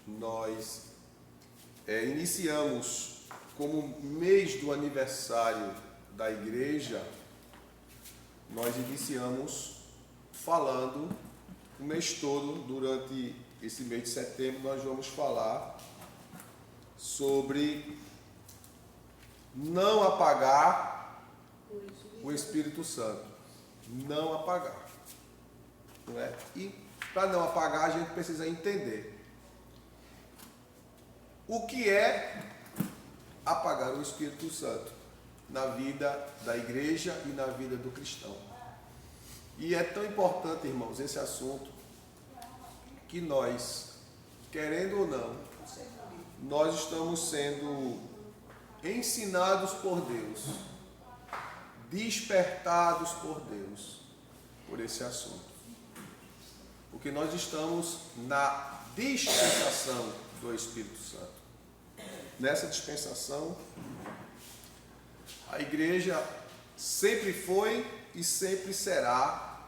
nós iniciamos como mês do aniversário da igreja, nós iniciamos falando o mês todo. Durante esse mês de setembro nós vamos falar sobre não apagar o Espírito Santo. Não apagar. Não é? E para não apagar, a gente precisa entender o que é apagar o Espírito Santo na vida da igreja e na vida do cristão. E é tão importante, irmãos, esse assunto, que nós, querendo ou não, nós estamos sendo ensinados por Deus, despertados por Deus, por esse assunto. Porque nós estamos na dispensação do Espírito Santo. Nessa dispensação, a igreja sempre foi e sempre será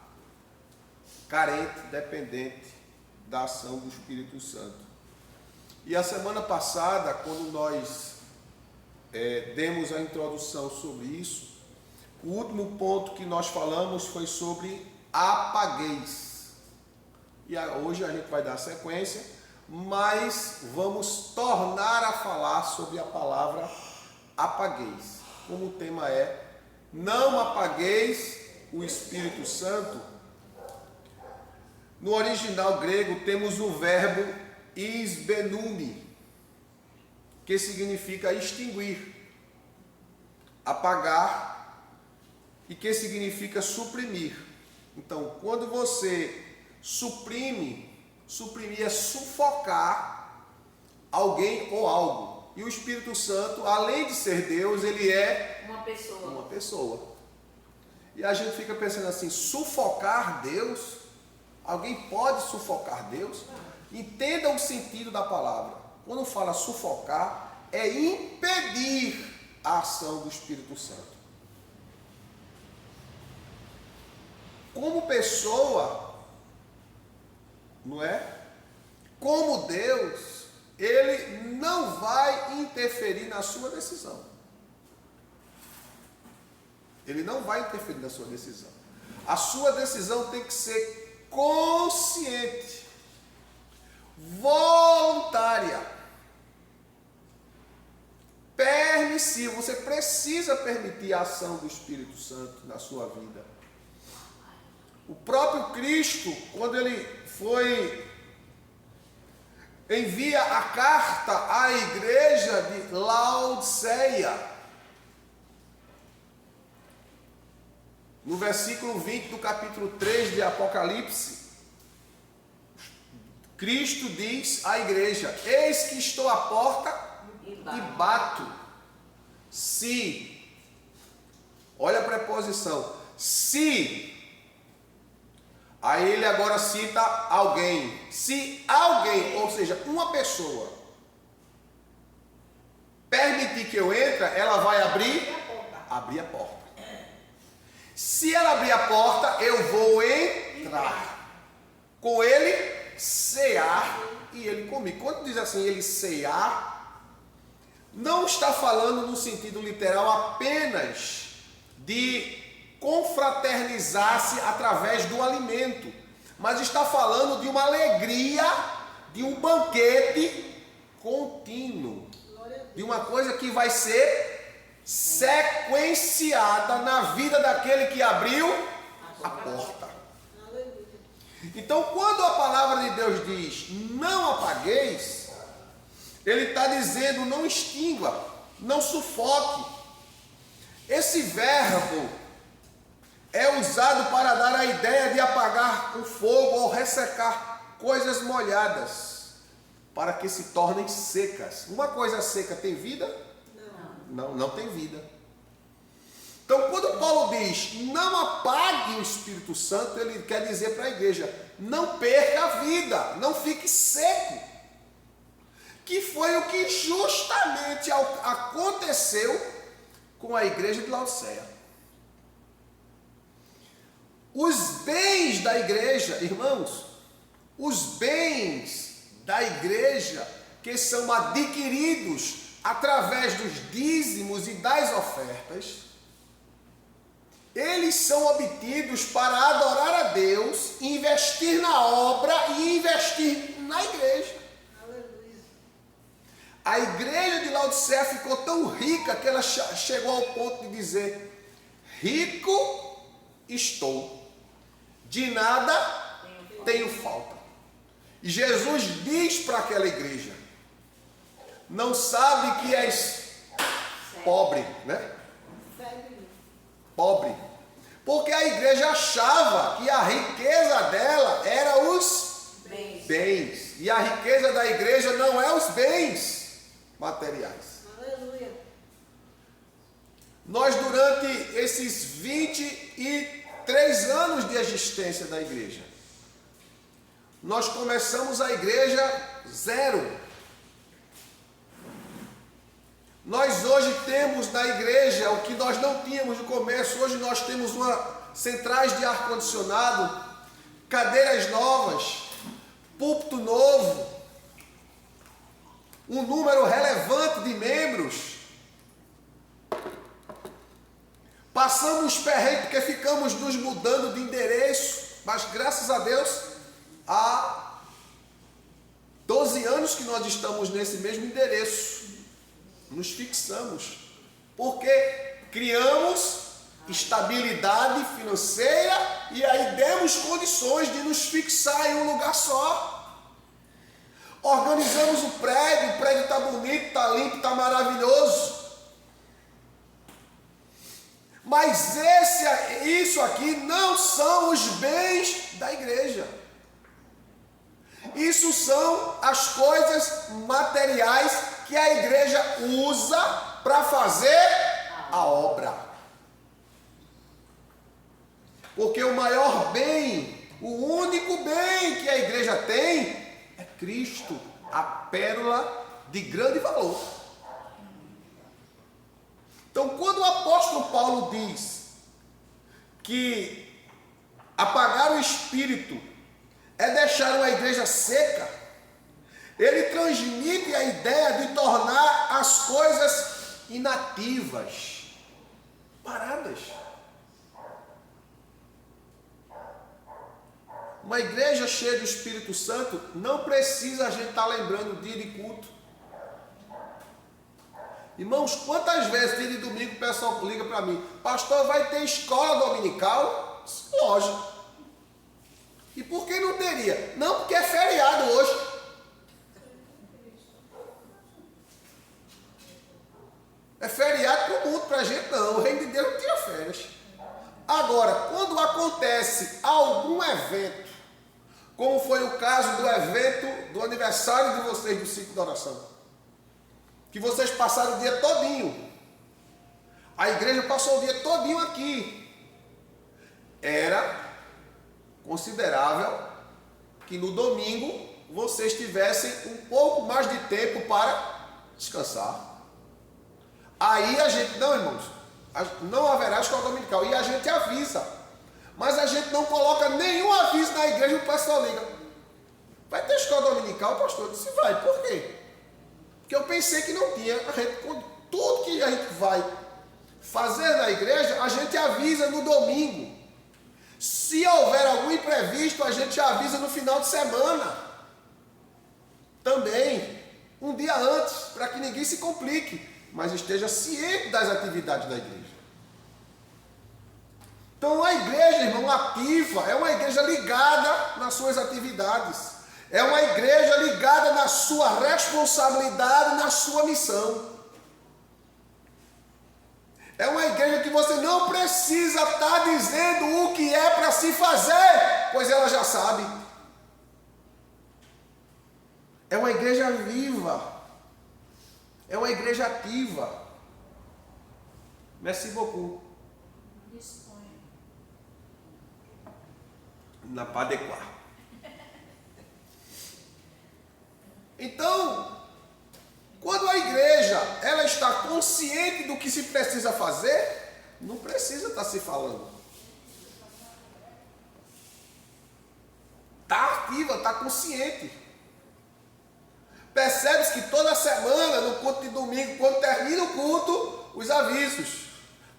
carente, dependente da ação do Espírito Santo. E a semana passada, quando nós demos a introdução sobre isso, o último ponto que nós falamos foi sobre apagueis. E hoje a gente vai dar sequência, mas vamos tornar a falar sobre a palavra apagueis. Como o tema é não apagueis o Espírito Santo, no original grego temos o verbo isbenune, que significa extinguir, apagar, e que significa suprimir. Então, quando você suprimir é sufocar alguém ou algo. E o Espírito Santo, além de ser Deus, ele é uma pessoa. E a gente fica pensando assim, sufocar Deus? Alguém pode sufocar Deus? Entenda o sentido da palavra. Quando fala sufocar, é impedir a ação do Espírito Santo. Como pessoa, não é? Como Deus, ele não vai interferir na sua decisão. Ele não vai interferir na sua decisão. A sua decisão tem que ser consciente, voluntária, permissiva. Você precisa permitir a ação do Espírito Santo na sua vida. O próprio Cristo, quando ele envia a carta à igreja de Laodiceia, no versículo 20 do capítulo 3 de Apocalipse, Cristo diz à igreja: eis que estou à porta e bato. Se, olha a preposição, se. Aí ele agora cita alguém. Se alguém, ou seja, uma pessoa, permitir que eu entre, ela vai abrir a porta. Se ela abrir a porta, eu vou entrar. Com ele, cear e ele comigo. Quando diz assim, ele cear, não está falando no sentido literal apenas de confraternizar-se através do alimento, mas está falando de uma alegria, de um banquete contínuo, de uma coisa que vai ser sequenciada na vida daquele que abriu a porta. Então, quando a palavra de Deus diz não apagueis, ele está dizendo não extingua, não sufoque. Esse verbo é usado para dar a ideia de apagar o fogo ou ressecar coisas molhadas, para que se tornem secas. Uma coisa seca tem vida? Não tem vida. Então, quando Paulo diz não apague o Espírito Santo, ele quer dizer para a igreja, não perca a vida, não fique seco. Que foi o que justamente aconteceu com a igreja de Laodiceia. Os bens da igreja, irmãos, os bens da igreja que são adquiridos através dos dízimos e das ofertas, eles são obtidos para adorar a Deus, investir na obra e investir na igreja. Aleluia. A igreja de Laodiceia ficou tão rica que ela chegou ao ponto de dizer: rico estou, de nada tenho falta. E Jesus diz para aquela igreja: não sabe que és pobre, né? Pobre. Porque a igreja achava que a riqueza dela era os bens. E a riqueza da igreja não é os bens materiais. Aleluia. Nós, durante esses 23 anos de existência da igreja, nós começamos a igreja zero. Nós hoje temos na igreja o que nós não tínhamos no começo. Hoje nós temos centrais de ar-condicionado, cadeiras novas, púlpito novo, um número relevante de membros. Passamos perrengue porque ficamos nos mudando de endereço, mas graças a Deus, há 12 anos que nós estamos nesse mesmo endereço. Nos fixamos, porque criamos estabilidade financeira e aí demos condições de nos fixar em um lugar só. Organizamos o prédio está bonito, está limpo, está maravilhoso. Mas isso aqui não são os bens da igreja. Isso são as coisas materiais que a igreja usa para fazer a obra. Porque o maior bem, o único bem que a igreja tem é Cristo, a pérola de grande valor. Então, quando o apóstolo Paulo diz que apagar o espírito é deixar uma igreja seca, ele transmite a ideia de tornar as coisas inativas, paradas. Uma igreja cheia do Espírito Santo não precisa a gente estar lembrando o dia de culto. Irmãos, quantas vezes dia de domingo o pessoal liga para mim: pastor, vai ter escola dominical? Lógico. E por que não teria? Não, porque é feriado hoje. É feriado para o mundo, para a gente não. O reino de Deus não tira férias. Agora, quando acontece algum evento, como foi o caso do evento do aniversário de vocês do ciclo da oração, que vocês passaram o dia todinho, a igreja passou o dia todinho aqui, era considerável que no domingo vocês tivessem um pouco mais de tempo para descansar. Aí a gente, não, irmãos, não haverá escola dominical, e a gente avisa, mas a gente não coloca nenhum aviso na igreja. O pessoal liga: vai ter escola dominical, pastor? Eu disse: vai. Por quê? Porque eu pensei que não tinha. Tudo que a gente vai fazer na igreja, a gente avisa no domingo. Se houver algum imprevisto, a gente avisa no final de semana também, um dia antes, para que ninguém se complique, mas esteja ciente das atividades da igreja. Então, a igreja, irmão, ativa, é uma igreja ligada nas suas atividades, é uma igreja ligada na sua responsabilidade, na sua missão. É uma igreja que você não precisa estar dizendo o que é para se fazer, pois ela já sabe. É uma igreja viva. É uma igreja ativa. Merci beaucoup. Na Padequá. Então, quando a igreja ela está consciente do que se precisa fazer, não precisa estar se falando. Está ativa, está consciente. Percebe-se que toda semana, no culto de domingo, quando termina o culto, os avisos.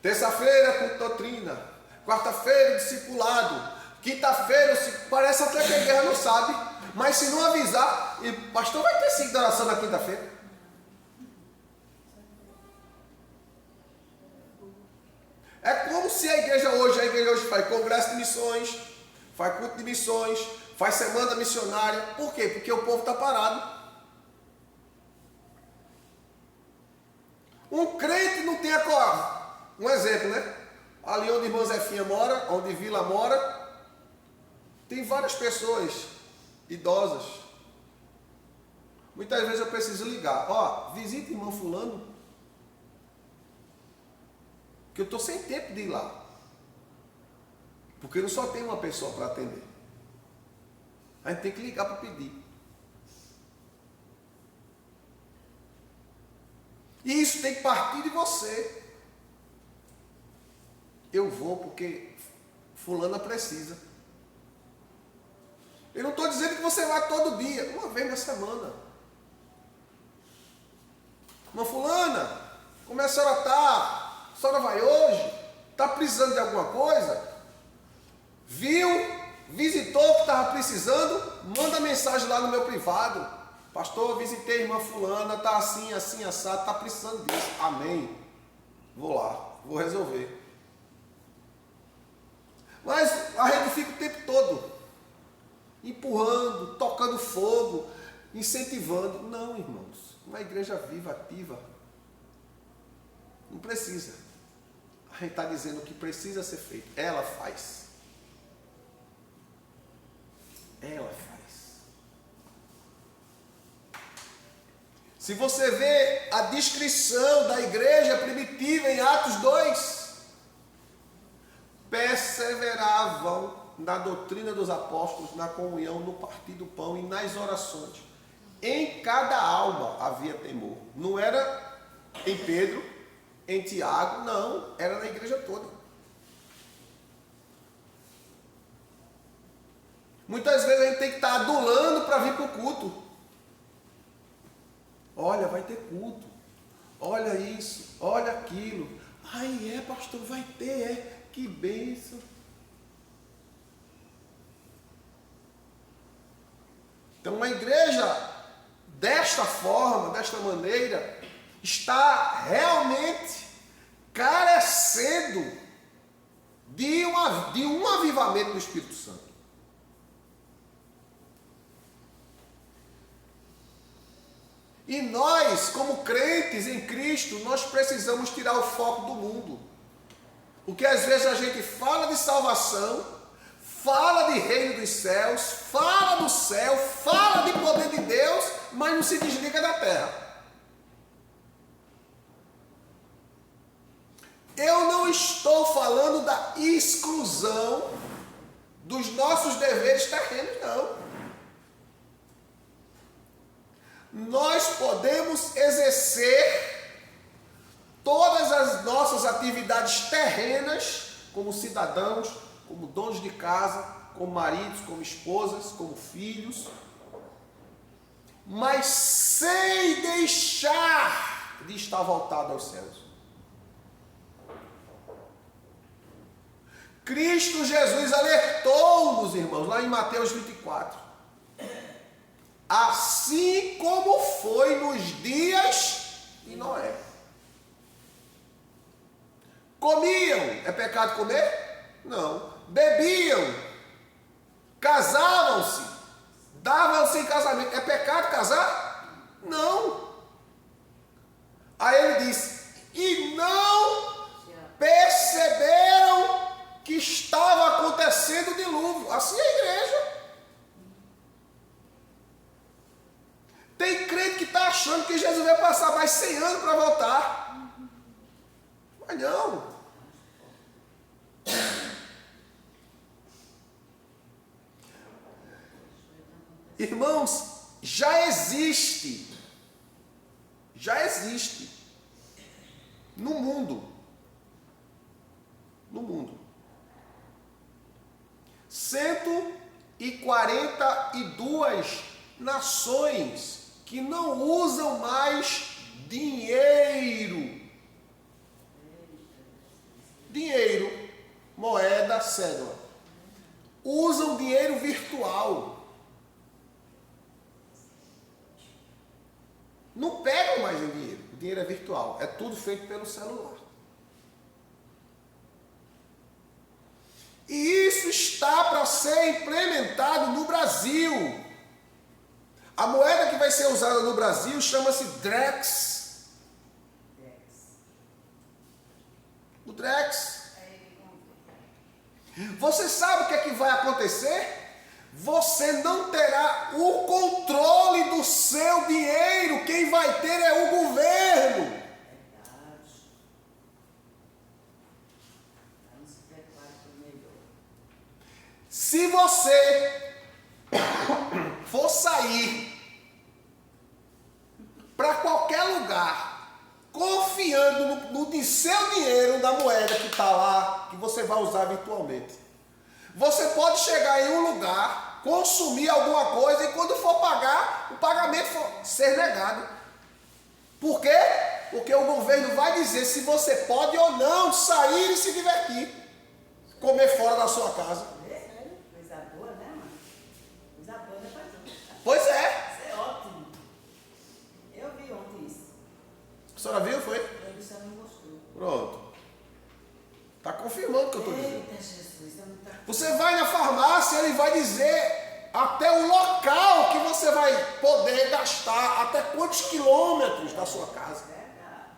Terça-feira, culto de doutrina. Quarta-feira, discipulado. Quinta-feira, parece até que a igreja não sabe. Mas se não avisar, e pastor, vai ter 5 de oração na quinta-feira. É como se a igreja hoje faz congresso de missões, faz culto de missões, faz semana missionária. Por quê? Porque o povo está parado. Um crente não tem a coragem. Um exemplo, né? Ali onde irmã Zefinha mora, onde Vila mora, tem várias pessoas idosas. Muitas vezes eu preciso ligar. Ó, visita irmão fulano, que eu estou sem tempo de ir lá. Porque eu só tenho uma pessoa para atender. A gente tem que ligar para pedir. E isso tem que partir de você. Eu vou porque fulana precisa. Eu não estou dizendo que você vai todo dia, uma vez na semana. Uma fulana, como a senhora está? A senhora vai hoje? Está precisando de alguma coisa? Viu? Visitou o que estava precisando? Manda mensagem lá no meu privado. Pastor, visitei a irmã fulana, está assim, assim, assado, está precisando disso. Amém. Vou lá, vou resolver. Mas a gente fica o tempo todo empurrando, tocando fogo, incentivando. Não, irmãos, uma igreja viva, ativa, não precisa. A gente está dizendo o que precisa ser feito. Ela faz. Ela faz. Se você vê a descrição da igreja primitiva em Atos 2, perseveravam na doutrina dos apóstolos, na comunhão, no partir do pão e nas orações. Em cada alma havia temor. Não era em Pedro, em Tiago, não, era na igreja toda. Muitas vezes a gente tem que estar adulando para vir para o culto. Olha, vai ter culto. Olha isso, olha aquilo. Ai, é, pastor, vai ter, é. Que bênção. Então, uma igreja desta forma, desta maneira, está realmente carecendo de um avivamento do Espírito Santo. E nós, como crentes em Cristo, nós precisamos tirar o foco do mundo. Porque às vezes a gente fala de salvação, fala de reino dos céus, fala do céu, fala de poder de Deus, mas não se desliga da terra. Eu não estou falando da exclusão dos nossos deveres terrenos, não. Nós podemos exercer todas as nossas atividades terrenas como cidadãos, como donos de casa, como maridos, como esposas, como filhos, mas sem deixar de estar voltado aos céus. Cristo Jesus alertou-nos, irmãos, lá em Mateus 24. Assim como foi nos dias de Noé. Comiam, é pecado comer? Não. Bebiam, casavam-se, davam-se em casamento. É pecado casar? Não. Aí ele disse, e não perceberam que estava acontecendo o dilúvio. Assim é a igreja. Tem crente que está achando que Jesus vai passar mais 100 anos para voltar. Mas não. Irmãos, já existe no mundo 142 nações que não usam mais dinheiro. Dinheiro, moeda, cédula. Usam dinheiro virtual. Não pegam mais em dinheiro. O dinheiro é virtual. É tudo feito pelo celular. E isso está para ser implementado no Brasil. A moeda que vai ser usada no Brasil chama-se Drex. O Drex. Você sabe o que é que vai acontecer? Você não terá o controle do seu dinheiro. Quem vai ter é o governo. Se você for sair para qualquer lugar, confiando no seu dinheiro, na moeda que está lá, que você vai usar virtualmente, você pode chegar em um lugar, consumir alguma coisa e quando for pagar, o pagamento for ser negado. Por quê? Porque o governo vai dizer se você pode ou não sair e se divertir, comer fora da sua casa. Pois é. Isso é ótimo. Eu vi ontem isso. A senhora viu, foi? Eu vi, você não mostrou. Pronto. Está confirmando o que eu estou dizendo. Eita, Jesus, eu não tá... Você vai na farmácia, ele vai dizer até o local que você vai poder gastar, até quantos quilômetros da sua casa. Verdade.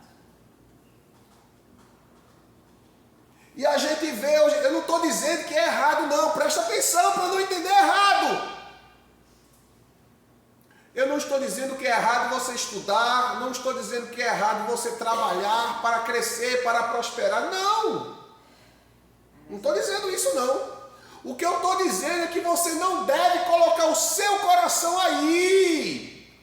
E a gente vê, eu não estou dizendo que é errado não, presta atenção para não entender errado. Eu não estou dizendo que é errado você estudar, não estou dizendo que é errado você trabalhar para crescer, para prosperar. Não! Não estou dizendo isso não. O que eu estou dizendo é que você não deve colocar o seu coração aí.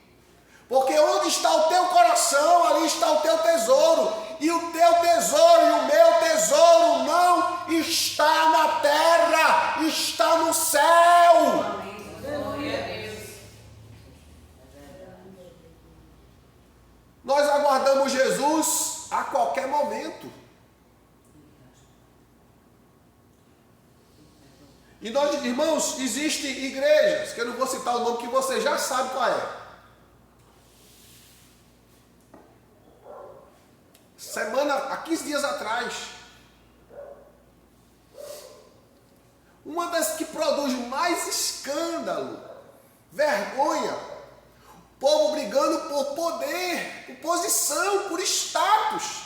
Porque onde está o teu coração, ali está o teu tesouro. E o teu tesouro e o meu tesouro não está na terra, está no céu. Nós aguardamos Jesus a qualquer momento. E nós, irmãos, existem igrejas, que eu não vou citar o nome, que você já sabe qual é. Há 15 dias atrás, uma das que produz mais escândalo, vergonha, povo brigando por poder, por posição, por status.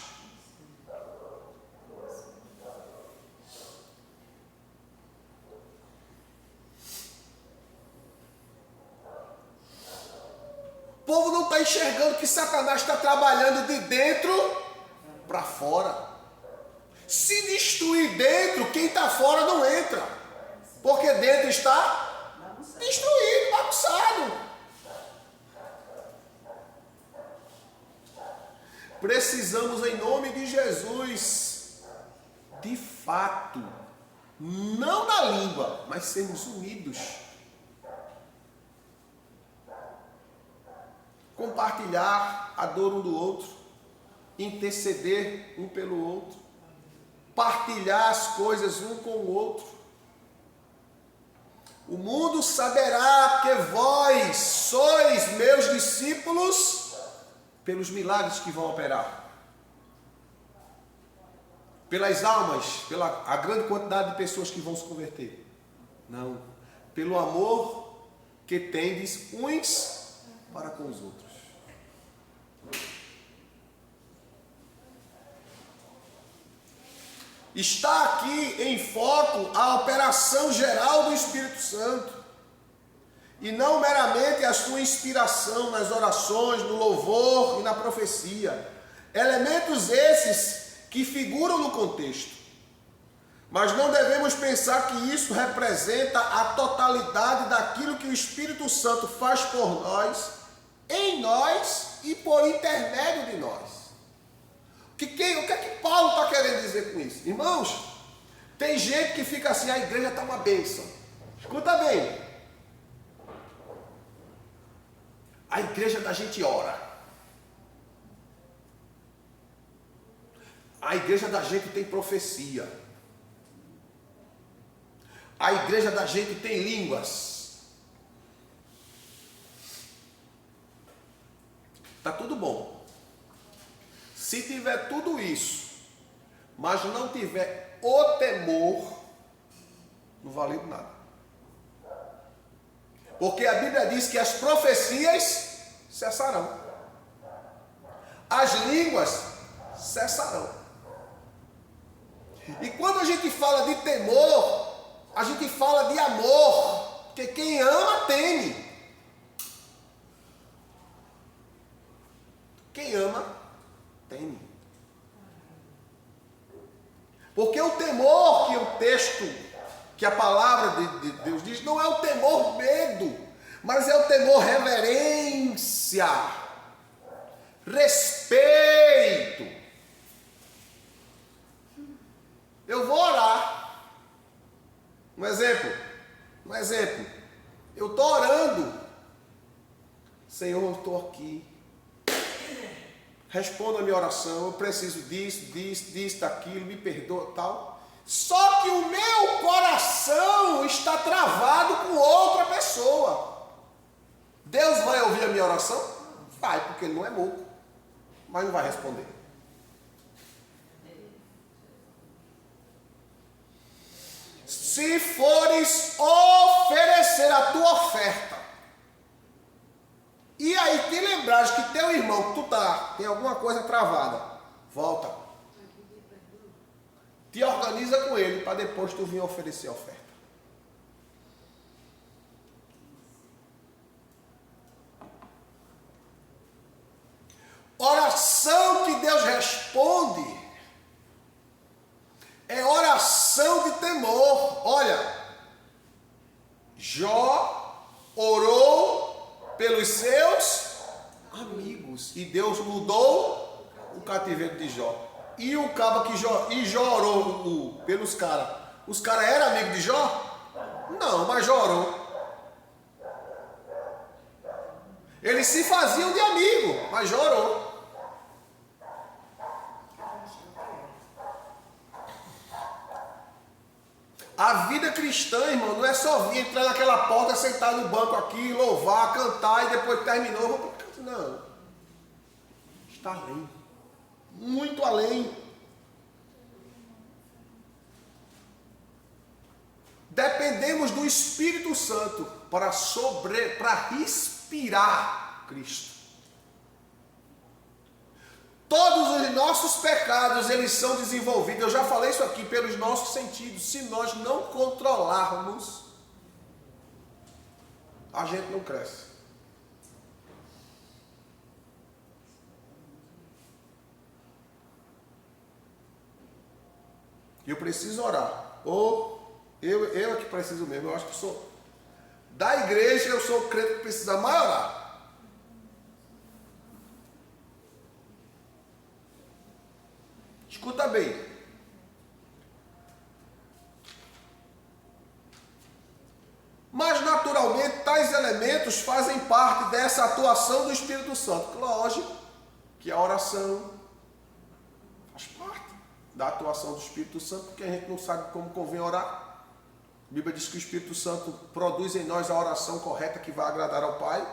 O povo não está enxergando que Satanás está trabalhando de dentro para fora. Se destruir dentro, quem está fora não entra. Porque dentro está destruído, bagunçado. Precisamos, em nome de Jesus, de fato, não na língua, mas sermos unidos. Compartilhar a dor um do outro, interceder um pelo outro, partilhar as coisas um com o outro. O mundo saberá que vós sois meus discípulos pelos milagres que vão operar, pelas almas, pela a grande quantidade de pessoas que vão se converter. Não, pelo amor que tendes uns para com os outros. Está aqui em foco a operação geral do Espírito Santo. E não meramente a sua inspiração nas orações, no louvor e na profecia. Elementos esses que figuram no contexto. Mas não devemos pensar que isso representa a totalidade daquilo que o Espírito Santo faz por nós, em nós e por intermédio de nós. O que é que Paulo está querendo dizer com isso? Irmãos, tem gente que fica assim, a igreja está uma bênção. Escuta bem. A igreja da gente ora. A igreja da gente tem profecia. A igreja da gente tem línguas. Tá tudo bom. Se tiver tudo isso, mas não tiver o temor, não vale nada. Porque a Bíblia diz que as profecias cessarão. As línguas cessarão. E quando a gente fala de temor, a gente fala de amor. Porque quem ama, teme. Quem ama, teme. Porque o temor que o texto, que a palavra de Deus diz, não é o temor medo, mas é o temor reverência, respeito. Eu vou orar. Um exemplo. Eu estou orando. Senhor, eu estou aqui. Responda a minha oração. Eu preciso disso, daquilo, me perdoa, tal. Só que o meu coração está travado com outra pessoa. Deus vai ouvir a minha oração? Vai, porque ele não é louco. Mas não vai responder. Se fores oferecer a tua oferta, e aí te lembrares que teu irmão, que tu tem alguma coisa travada, volta. Te organiza com ele para depois tu vir oferecer a oferta. Oração que Deus responde é oração de temor. Olha, Jó orou pelos seus amigos e Deus mudou o cativeiro de Jó. E o cabo que Jó orou pelos caras. Os caras eram amigos de Jó? Não, mas Jó orou. Eles se faziam de amigo, mas Jó orou. A vida cristã, irmão, não é só vir entrar naquela porta, sentar no banco aqui, louvar, cantar e depois terminou. Não. Está além. Muito além. Dependemos do Espírito Santo para respirar Cristo. Todos os nossos pecados, eles são desenvolvidos, eu já falei isso aqui, pelos nossos sentidos. Se nós não controlarmos, a gente não cresce. E eu preciso orar. Ou eu é que preciso mesmo. Eu acho que sou da igreja, eu sou o crente que precisa mais orar. Escuta bem. Mas naturalmente tais elementos fazem parte dessa atuação do Espírito Santo. Lógico que a oração faz parte da atuação do Espírito Santo, porque a gente não sabe como convém orar. A Bíblia diz que o Espírito Santo produz em nós a oração correta que vai agradar ao Pai.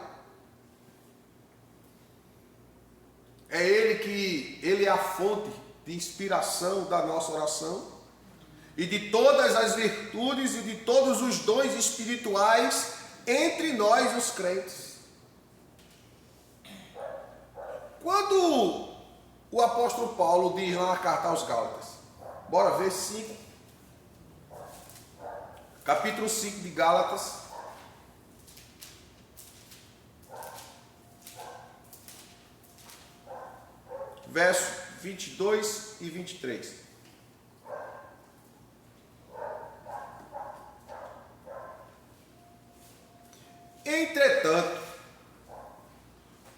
Ele é a fonte de inspiração da nossa oração e de todas as virtudes e de todos os dons espirituais entre nós os crentes. Quando o apóstolo Paulo diz lá na carta aos Gálatas, bora ver 5, capítulo 5 de Gálatas, verso 22 e 23. Entretanto,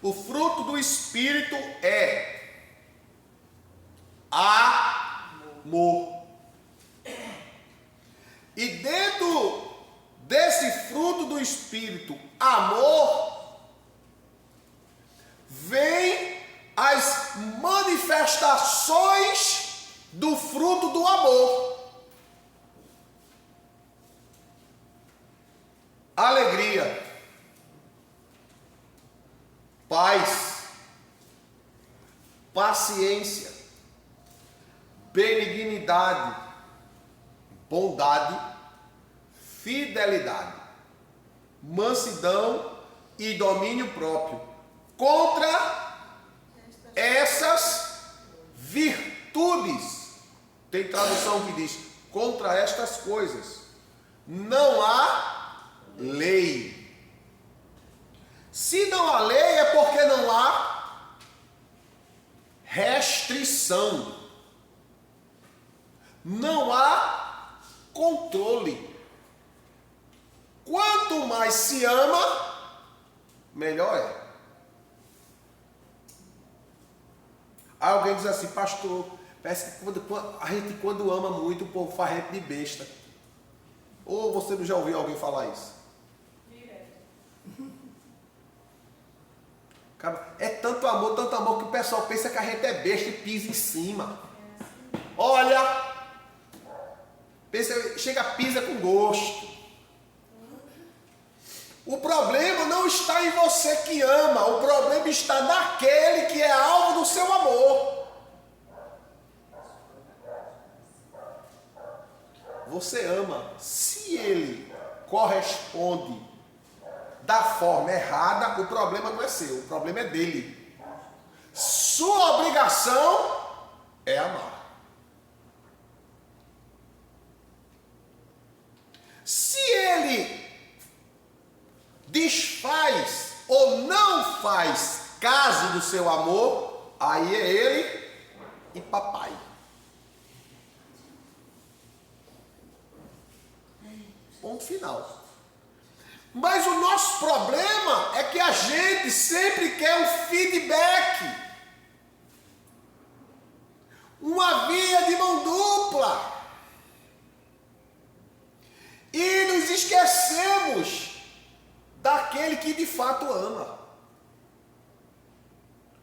o fruto do Espírito é amor. E dentro desse fruto do Espírito, amor, manifestações do fruto do amor. Alegria, paz, paciência, benignidade, bondade, fidelidade, mansidão e domínio próprio. Contra essas virtudes, tem tradução que diz, contra estas coisas não há lei. Se não há lei é porque não há restrição, não há controle. Quanto mais se ama, melhor é. Aí alguém diz assim, pastor, parece que quando ama muito, o povo faz gente de besta. Ou você não já ouviu alguém falar isso? É tanto amor que o pessoal pensa que a gente é besta e pisa em cima. Olha, pensa, chega, pisa com gosto. O problema não está em você que ama, o problema está naquele que é alvo do seu amor. Você ama, se ele corresponde da forma errada, o problema não é seu, o problema é dele. Sua obrigação é amar. Se ele desfaz ou não faz caso do seu amor, aí é ele e papai. Ponto final. Mas o nosso problema é que a gente sempre quer um feedback, uma via de mão dupla, e nos esquecemos daquele que de fato ama.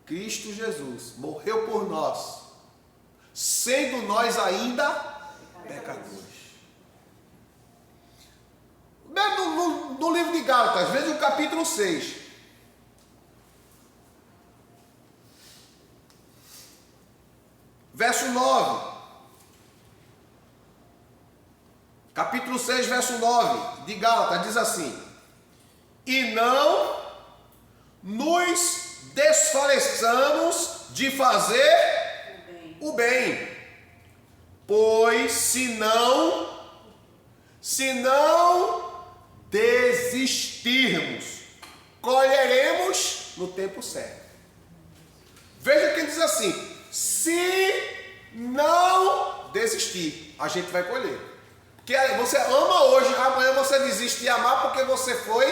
Cristo Jesus morreu por nós, sendo nós ainda pecadores. No livro de Gálatas, veja o capítulo 6. Verso 9. Capítulo 6, verso 9 de Gálatas diz assim: e não nos desfaleçamos de fazer o bem, pois se não desistirmos, colheremos no tempo certo. Veja que ele diz assim: se não desistir, a gente vai colher. Porque você ama hoje, amanhã você desiste de amar porque você foi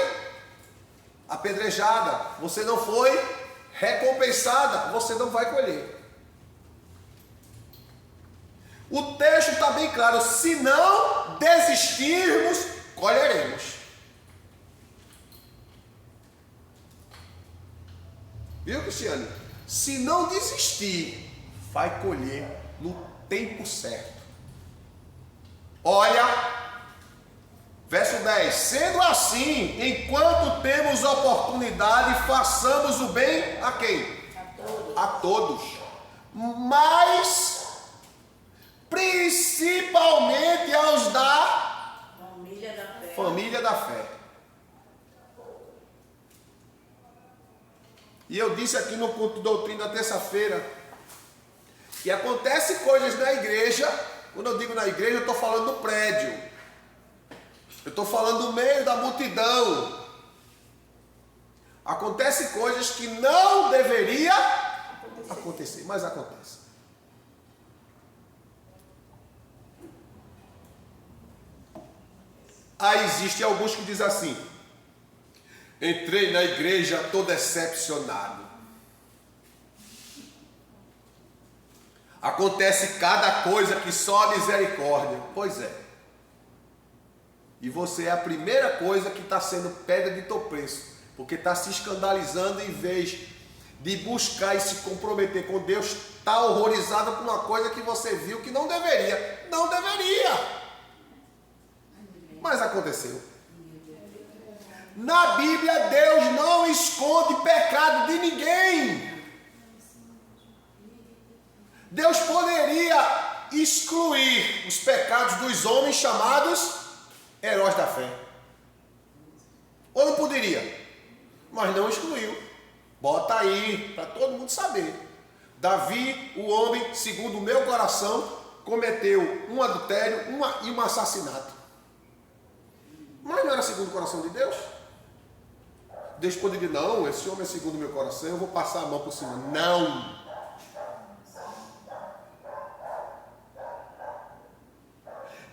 apedrejada, você não foi recompensada, você não vai colher. O texto está bem claro: se não desistirmos, colheremos. Viu, Cristiane? Se não desistir, vai colher no tempo certo. Olha, verso 10: sendo assim, enquanto temos oportunidade, façamos o bem a quem? A todos. Mas principalmente aos da família da fé. E eu disse aqui no culto de doutrina da terça-feira que acontece coisas na igreja. Quando eu digo na igreja, eu estou falando do prédio, eu estou falando do meio da multidão. Acontece coisas que não deveria acontecer, mas acontece. Aí existem alguns que dizem assim: entrei na igreja todo decepcionado. Acontece cada coisa que só a misericórdia. Pois é. E você é a primeira coisa que está sendo pedra de tropeço, porque está se escandalizando em vez de buscar e se comprometer com Deus, está horrorizada por uma coisa que você viu que não deveria. Não deveria. Mas aconteceu. Na Bíblia, Deus não esconde pecado de ninguém. Deus poderia excluir os pecados dos homens chamados heróis da fé. Ou não poderia? Mas não excluiu. Bota aí, para todo mundo saber. Davi, o homem, segundo o meu coração, cometeu um adultério e um assassinato. Mas não era segundo o coração de Deus? Deus poderia, não, esse homem é segundo o meu coração, eu vou passar a mão por cima. Não.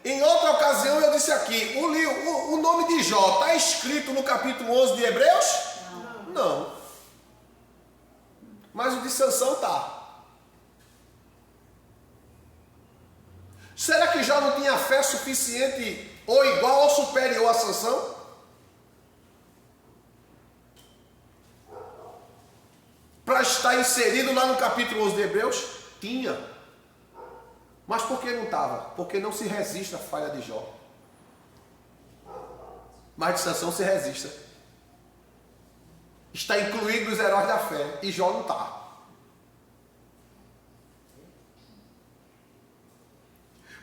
Em outra ocasião eu disse aqui, o nome de Jó está escrito no capítulo 11 de Hebreus? Não. Mas o de Sansão está. Será que Jó não tinha fé suficiente ou igual ou superior a Sansão? Para estar inserido lá no capítulo 11 de Hebreus? Tinha. Mas por que não estava? Porque não se resiste à falha de Jó. Mas de Sansão se resiste. Está incluído nos heróis da fé. E Jó não está.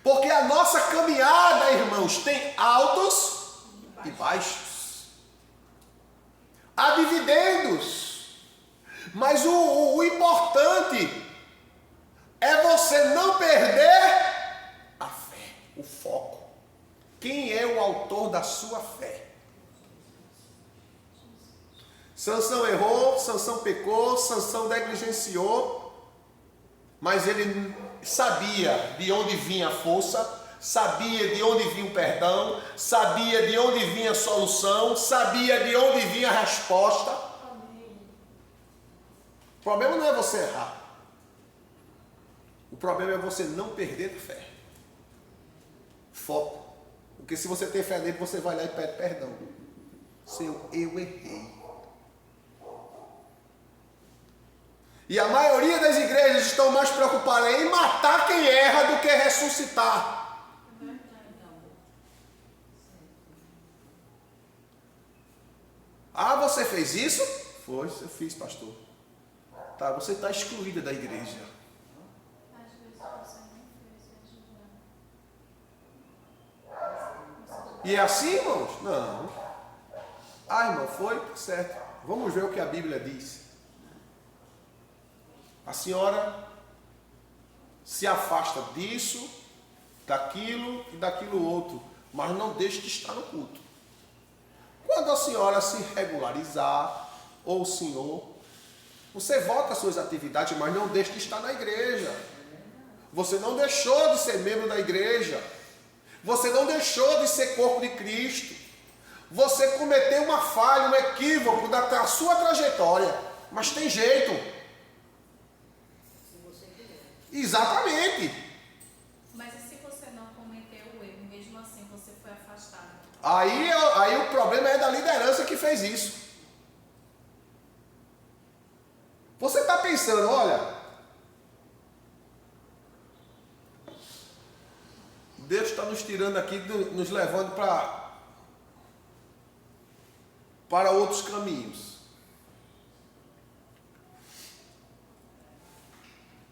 Porque a nossa caminhada, irmãos, tem altos e baixos. Há dividendos. Mas o importante é você não perder a fé, o foco. Quem é o autor da sua fé? Sansão errou, Sansão pecou, Sansão negligenciou, mas ele sabia de onde vinha a força, sabia de onde vinha o perdão, sabia de onde vinha a solução, sabia de onde vinha a resposta. O problema não é você errar. O problema é você não perder a fé. Foco. Porque se você tem fé nele, você vai lá e pede perdão. Senhor, eu errei. E a maioria das igrejas estão mais preocupadas em matar quem erra do que ressuscitar. Ah, você fez isso? Foi, eu fiz, pastor. Tá, você está excluída da igreja. E é assim, irmãos? Não. Ah, irmão, foi? Certo. Vamos ver o que a Bíblia diz. A senhora se afasta disso, daquilo e daquilo outro, mas não deixe de estar no culto. Quando a senhora se regularizar, ou o senhor, você volta às suas atividades, mas não deixe de estar na igreja. Você não deixou de ser membro da igreja. Você não deixou de ser corpo de Cristo. Você cometeu uma falha, um equívoco da sua trajetória. Mas tem jeito. Exatamente. Mas e se você não cometeu o erro, mesmo assim você foi afastado? Aí o problema é da liderança que fez isso. Você está pensando, olha, Deus está nos tirando aqui, nos levando para outros caminhos.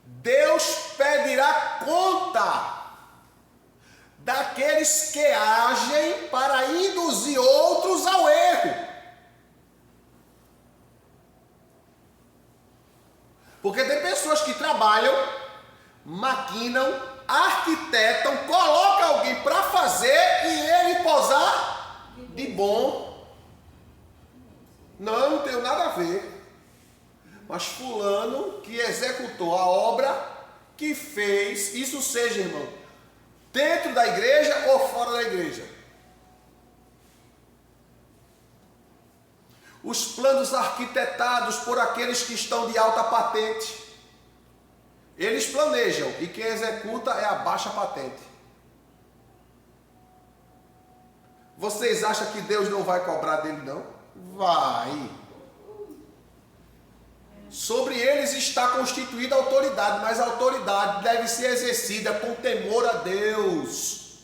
Deus pedirá conta daqueles que agem para induzir outros ao erro. Porque tem pessoas que trabalham, maquinam, arquitetam, colocam alguém para fazer e ele posar de bom. Não tenho nada a ver. Mas fulano que executou a obra, que fez, isso seja, irmão, dentro da igreja ou fora da igreja. Os planos arquitetados por aqueles que estão de alta patente, eles planejam e quem executa é a baixa patente. Vocês acham que Deus não vai cobrar dele, não? Vai. Sobre eles está constituída a autoridade, mas a autoridade deve ser exercida com temor a Deus,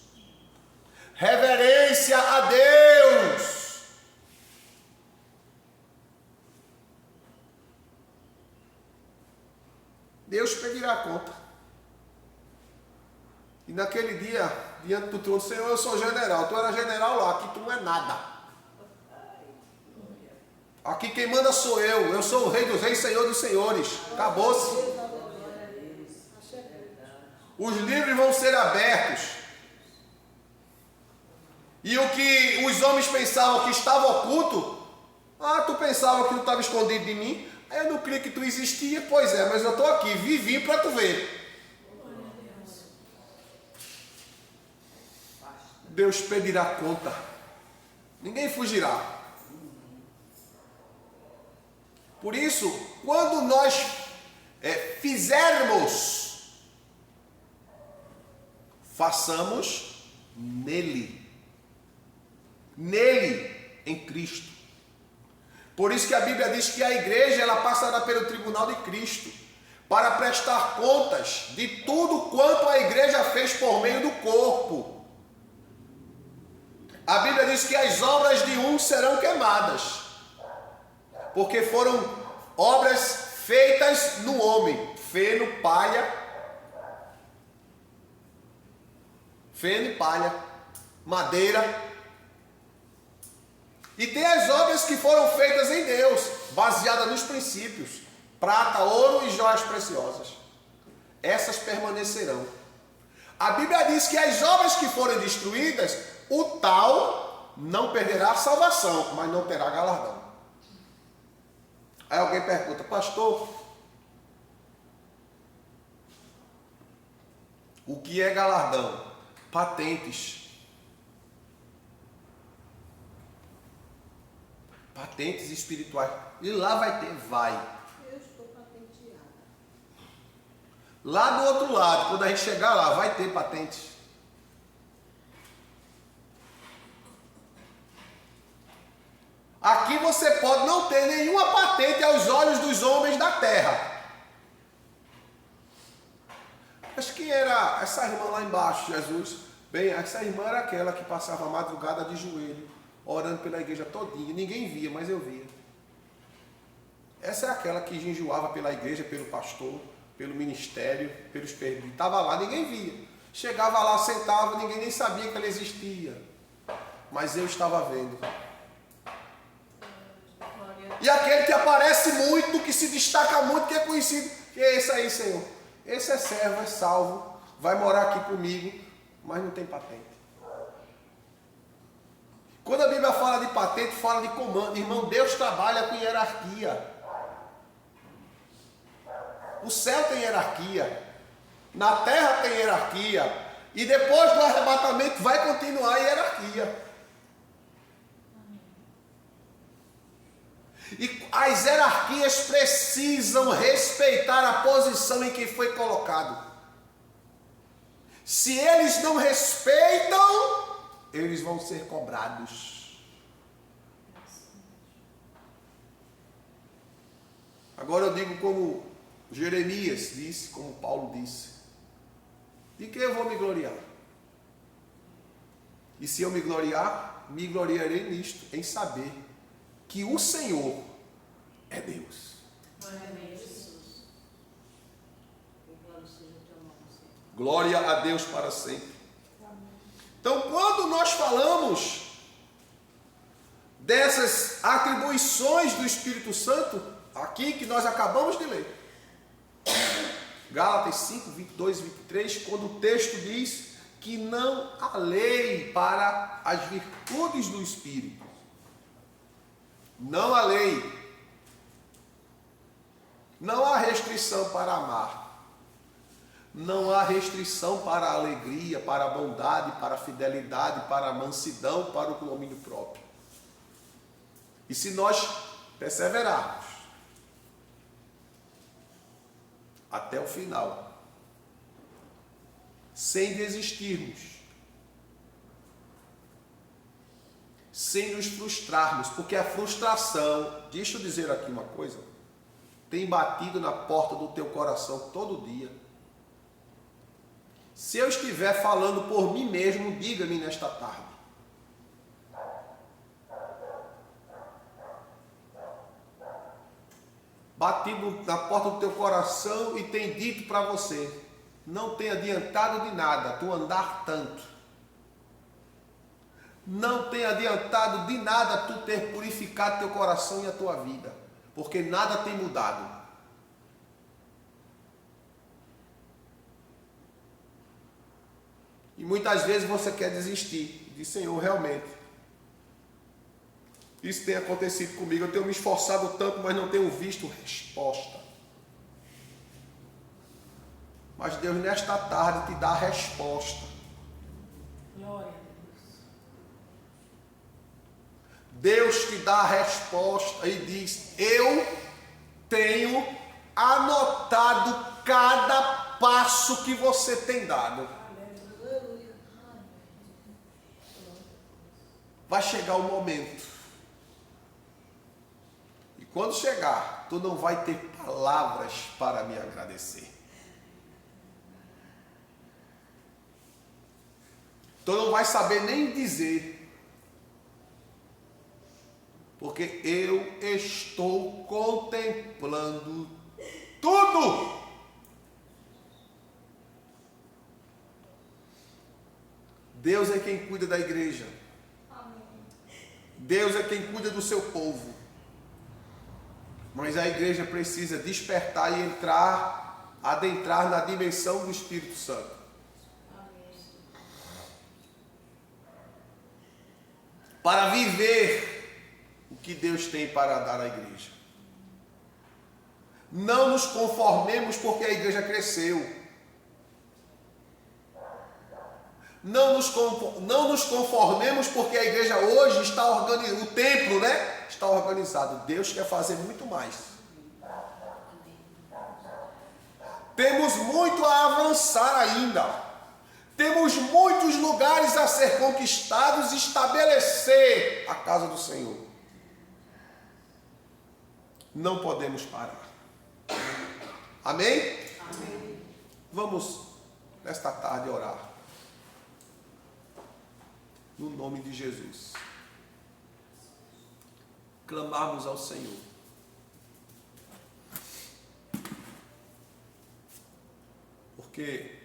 reverência a Deus. Deus pedirá conta. E naquele dia, diante do trono, Senhor, eu sou general. Tu era general lá, aqui tu não é nada. Aqui quem manda sou eu sou o rei dos reis, senhor dos senhores. Acabou-se. Os livros vão ser abertos. E o que os homens pensavam que estava oculto, tu pensava que não estava escondido de mim, aí eu não creio que tu existia, pois é, mas eu estou aqui, vivi para tu ver. Deus pedirá conta. Ninguém fugirá. Por isso, quando nós fizermos, façamos nele. Nele, em Cristo. Por isso que a Bíblia diz que a igreja ela passará pelo tribunal de Cristo para prestar contas de tudo quanto a igreja fez por meio do corpo. A Bíblia diz que as obras de uns serão queimadas, porque foram obras feitas no homem, feno, palha, madeira. E tem as obras que foram feitas em Deus, baseadas nos princípios, prata, ouro e joias preciosas. Essas permanecerão. A Bíblia diz que as obras que forem destruídas, o tal não perderá a salvação, mas não terá galardão. Aí alguém pergunta, pastor, o que é galardão? Patentes. Patentes espirituais. E lá vai ter, vai. Eu estou patenteada. Lá do outro lado, quando a gente chegar lá, vai ter patentes. Aqui você pode não ter nenhuma patente aos olhos dos homens da terra. Mas quem era essa irmã lá embaixo, Jesus? Bem, essa irmã era aquela que passava a madrugada de joelho, orando pela igreja todinha. Ninguém via, mas eu via. Essa é aquela que jejuava pela igreja, pelo pastor, pelo ministério, pelos perdidos. Estava lá, ninguém via. Chegava lá, sentava, ninguém nem sabia que ela existia. Mas eu estava vendo. E aquele que aparece muito, que se destaca muito, que é conhecido, que é esse aí, Senhor. Esse é servo, é salvo, vai morar aqui comigo, mas não tem patente. Quando a Bíblia fala de patente, fala de comando. Irmão, Deus trabalha com hierarquia. O céu tem hierarquia, na terra tem hierarquia, e depois do arrebatamento vai continuar a hierarquia. E as hierarquias precisam respeitar a posição em que foi colocado. Se eles não respeitam, eles vão ser cobrados. Agora eu digo como Jeremias disse, como Paulo disse: de que eu vou me gloriar? E se eu me gloriar, me gloriarei nisto, em saber que o Senhor é Deus. Glória a Deus para sempre. Então, quando nós falamos dessas atribuições do Espírito Santo, aqui que nós acabamos de ler, Gálatas 5, 22 e 23, quando o texto diz que não há lei para as virtudes do Espírito. Não há lei. Não há restrição para amar. Não há restrição para a alegria, para a bondade, para a fidelidade, para a mansidão, para o domínio próprio. E se nós perseverarmos até o final, sem desistirmos, sem nos frustrarmos, porque a frustração, deixa eu dizer aqui uma coisa, tem batido na porta do teu coração todo dia? Se eu estiver falando por mim mesmo, diga-me nesta tarde. Batido na porta do teu coração e tem dito para você: não tem adiantado de nada tu andar tanto. Não tem adiantado de nada tu ter purificado teu coração e a tua vida, porque nada tem mudado. E muitas vezes você quer desistir. Diz: Senhor, realmente, isso tem acontecido comigo. Eu tenho me esforçado tanto, mas não tenho visto resposta. Mas Deus, nesta tarde, te dá a resposta. Glória a Deus. Deus te dá a resposta e diz: eu tenho anotado cada passo que você tem dado. Vai chegar o momento. E quando chegar, tu não vai ter palavras para me agradecer. Tu não vai saber nem dizer. Porque eu estou contemplando tudo. Deus é quem cuida da igreja. Deus é quem cuida do seu povo. Mas a igreja precisa despertar e adentrar na dimensão do Espírito Santo. Para viver o que Deus tem para dar à igreja. Não nos conformemos porque a igreja cresceu. Não nos conformemos porque a igreja hoje está organizada, o templo, né? Está organizado. Deus quer fazer muito mais. Temos muito a avançar ainda. Temos muitos lugares a ser conquistados e estabelecer a casa do Senhor. Não podemos parar. Amém? Amém. Vamos, nesta tarde, orar. No nome de Jesus. Clamarmos ao Senhor. Porque